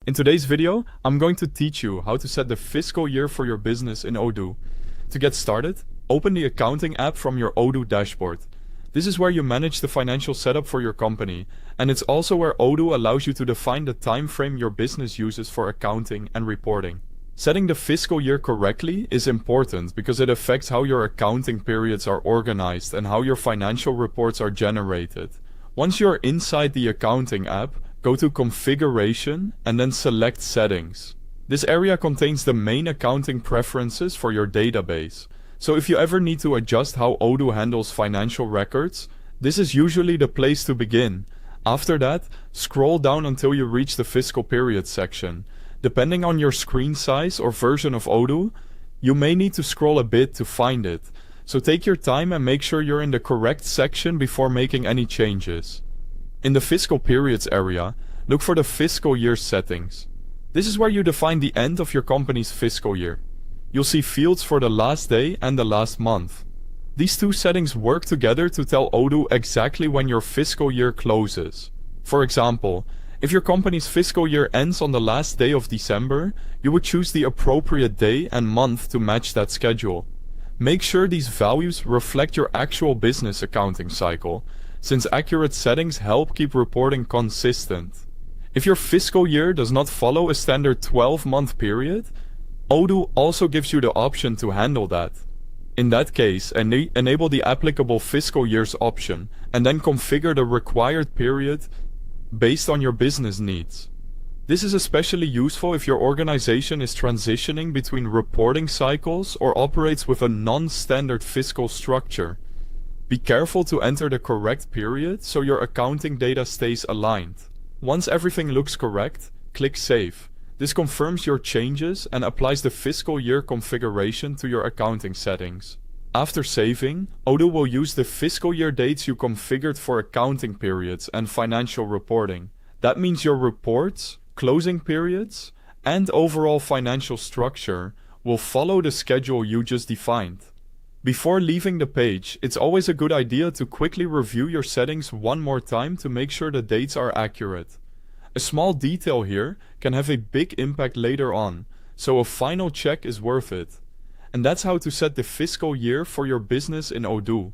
In today's video, I'm going to teach you how to set the fiscal year for your business in Odoo. To get started, open the accounting app from your Odoo dashboard. This is where you manage the financial setup for your company, and it's also where Odoo allows you to define the time frame your business uses for accounting and reporting. Setting the fiscal year correctly is important because it affects how your accounting periods are organized and how your financial reports are generated. Once you're inside the accounting app, go to Configuration and then select Settings. This area contains the main accounting preferences for your database. So if you ever need to adjust how Odoo handles financial records, this is usually the place to begin. After that, scroll down until you reach the fiscal period section. Depending on your screen size or version of Odoo, you may need to scroll a bit to find it. So take your time and make sure you're in the correct section before making any changes. In the fiscal periods area, look for the fiscal year settings. This is where you define the end of your company's fiscal year. You'll see fields for the last day and the last month. These two settings work together to tell Odoo exactly when your fiscal year closes. For example, if your company's fiscal year ends on the last day of December, you would choose the appropriate day and month to match that schedule. Make sure these values reflect your actual business accounting cycle, since accurate settings help keep reporting consistent. If your fiscal year does not follow a standard 12-month period, Odoo also gives you the option to handle that. In that case, enable the applicable fiscal years option and then configure the required period based on your business needs. This is especially useful if your organization is transitioning between reporting cycles or operates with a non-standard fiscal structure. Be careful to enter the correct period so your accounting data stays aligned. Once everything looks correct, click Save. This confirms your changes and applies the fiscal year configuration to your accounting settings. After saving, Odoo will use the fiscal year dates you configured for accounting periods and financial reporting. That means your reports, closing periods, and overall financial structure will follow the schedule you just defined. Before leaving the page, it's always a good idea to quickly review your settings one more time to make sure the dates are accurate. A small detail here can have a big impact later on, so a final check is worth it. And that's how to set the fiscal year for your business in Odoo.